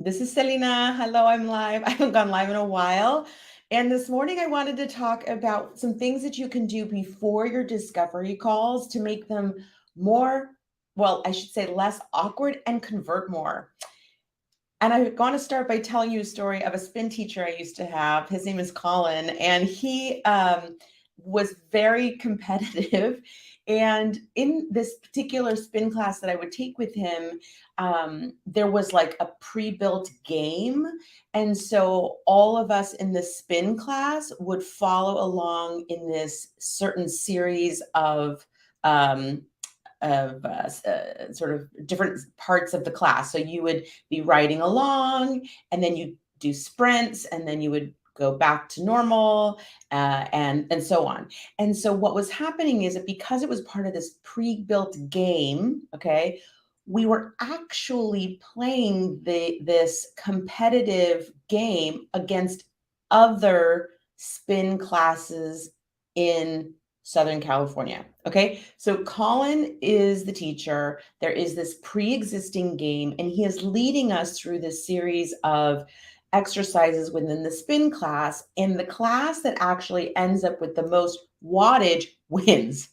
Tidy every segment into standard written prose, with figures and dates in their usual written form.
This is Selena. Hello, I'm live. I haven't gone live in a while. And this morning I wanted to talk about some things that you can do before your discovery calls to make them more, well, I should say less awkward and convert more. And I want to start by telling you a story of a spin teacher I used to have. His name is Colin, and he was very competitive. And in this particular spin class that I would take with him, there was like a pre built game. And so all of us in the spin class would follow along in this certain series um, of sort of different parts of the class. So you would be riding along, and then you do sprints, and then you would go back to normal, and so on. And so what was happening is that because it was part of this pre-built game, okay, we were actually playing this competitive game against other spin classes in Southern California. Okay. So Colin is the teacher. There is this pre existing game, and he is leading us through this series of exercises within the spin class. And the class that actually ends up with the most wattage wins.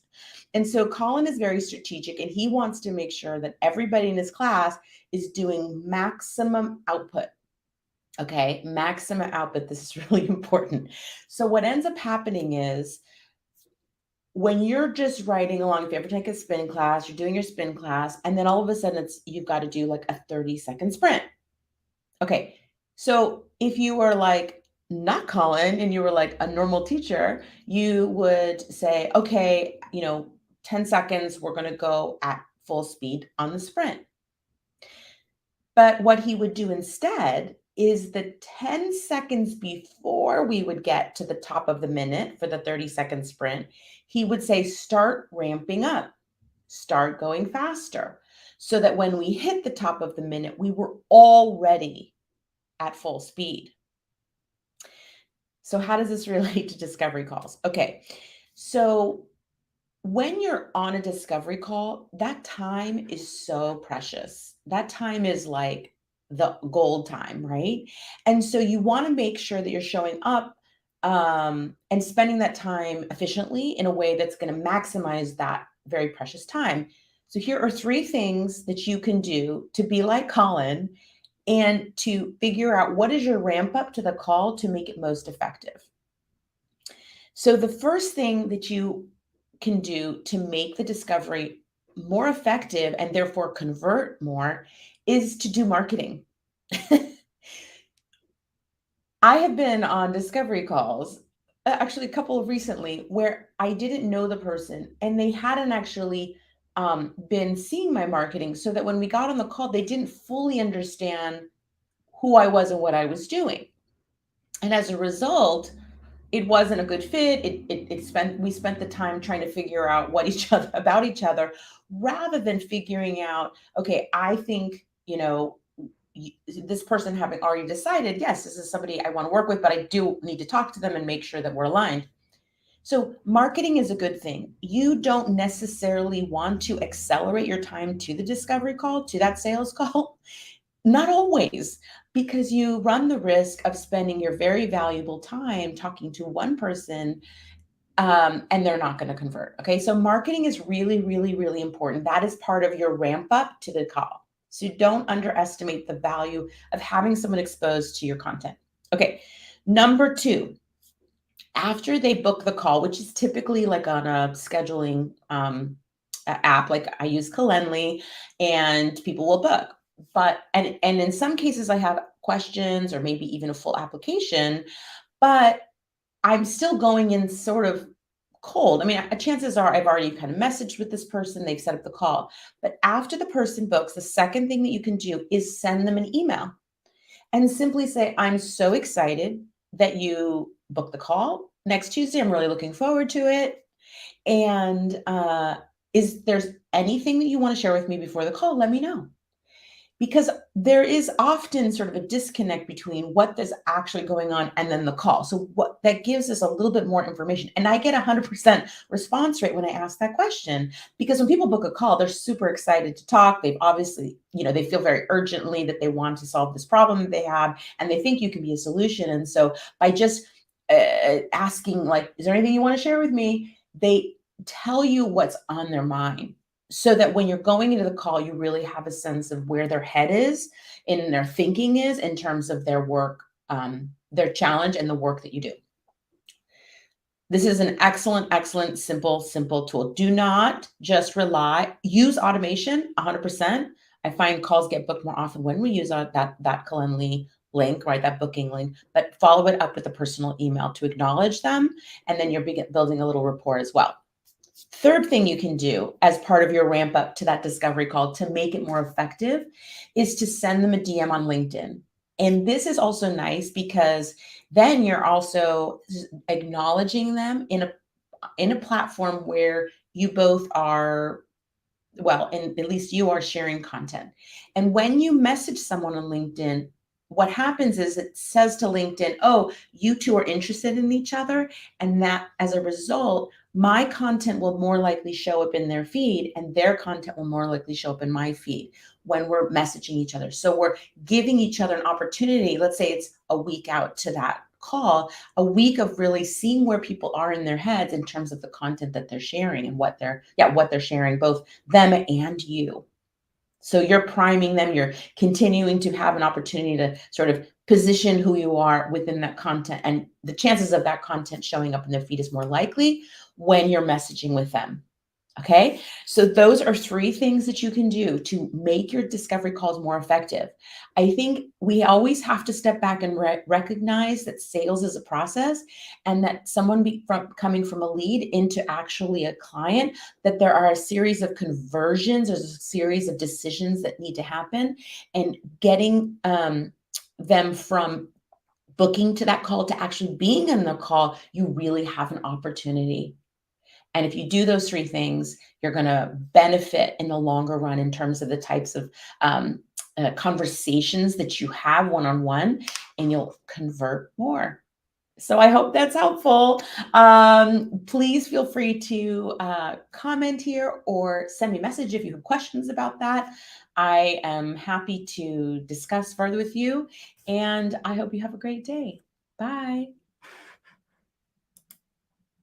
And so Colin is very strategic, and he wants to make sure that everybody in his class is doing maximum output. Okay. Maximum output. This is really important. So what ends up happening is, when you're just riding along, if you ever take a spin class, you're doing your spin class, and then all of a sudden you've got to do like a 30-second sprint. Okay. So if you were like not Colin and you were like a normal teacher, you would say, okay, 10 seconds, we're going to go at full speed on the sprint. But what he would do instead is the 10 seconds before we would get to the top of the minute for the 30-second sprint, he would say, start ramping up, start going faster, so that when we hit the top of the minute, we were already at full speed. So how does this relate to discovery calls? Okay, so when you're on a discovery call, that time is so precious. That time is like the gold time, right? And so you want to make sure that you're showing up and spending that time efficiently in a way that's going to maximize that very precious time. So here are three things that you can do to be like Colin and to figure out what is your ramp up to the call to make it most effective. So the first thing that you can do to make the discovery more effective and therefore convert more is to do marketing. I have been on discovery calls, actually a couple of recently, where I didn't know the person and they hadn't actually been seeing my marketing, so that when we got on the call, they didn't fully understand who I was and what I was doing. And as a result, it wasn't a good fit. We spent the time trying to figure out what each other about each other, rather than figuring out, okay, I think, this person having already decided, yes, this is somebody I want to work with, but I do need to talk to them and make sure that we're aligned. So marketing is a good thing. You don't necessarily want to accelerate your time to the discovery call, to that sales call. Not always, because you run the risk of spending your very valuable time talking to one person, and they're not going to convert. Okay. So marketing is really, really, really important. That is part of your ramp up to the call. So don't underestimate the value of having someone exposed to your content. Okay. Number two, after they book the call, which is typically like on a scheduling app, like I use Calendly, and people will book. But and in some cases I have questions or maybe even a full application, but I'm still going in sort of cold. I mean, chances are I've already kind of messaged with this person, they've set up the call. But after the person books, the second thing that you can do is send them an email and simply say, I'm so excited that you booked the call next Tuesday. I'm really looking forward to it. And is there's anything that you want to share with me before the call? Let me know. because there is often sort of a disconnect between what is actually going on and then the call. So what that gives us a little bit more information. And I get 100% response rate when I ask that question, because when people book a call, they're super excited to talk. They've obviously, they feel very urgently that they want to solve this problem that they have, and they think you can be a solution. And so by just asking, like, is there anything you want to share with me? They tell you what's on their mind, so that when you're going into the call, you really have a sense of where their head is and their thinking is in terms of their work, their challenge, and the work that you do. This is an excellent, excellent, simple tool. Do not just use automation 100%. I find calls get booked more often when we use that Calendly link, right? That booking link, but follow it up with a personal email to acknowledge them. And then you're building a little rapport as well. Third thing you can do as part of your ramp up to that discovery call to make it more effective is to send them a DM on LinkedIn. And this is also nice because then you're also acknowledging them in a platform where you both are, well, and at least you are sharing content. And when you message someone on LinkedIn, what happens is it says to LinkedIn, oh, you two are interested in each other. And that as a result, my content will more likely show up in their feed, and their content will more likely show up in my feed when we're messaging each other. So we're giving each other an opportunity. Let's say it's a week out to that call, a week of really seeing where people are in their heads in terms of the content that they're sharing and what they're sharing, both them and you. So you're priming them, you're continuing to have an opportunity to sort of position who you are within that content, and the chances of that content showing up in their feed is more likely when you're messaging with them. Okay, so those are 3 things that you can do to make your discovery calls more effective. I think we always have to step back and recognize that sales is a process, and that coming from a lead into actually a client, that there are a series of conversions, there's a series of decisions that need to happen, and getting them from booking to that call to actually being in the call, you really have an opportunity. And if you do those 3 things, you're going to benefit in the longer run in terms of the types of conversations that you have one-on-one, and you'll convert more. So I hope that's helpful. Please feel free to comment here or send me a message if you have questions about that. I am happy to discuss further with you, and I hope you have a great day. Bye.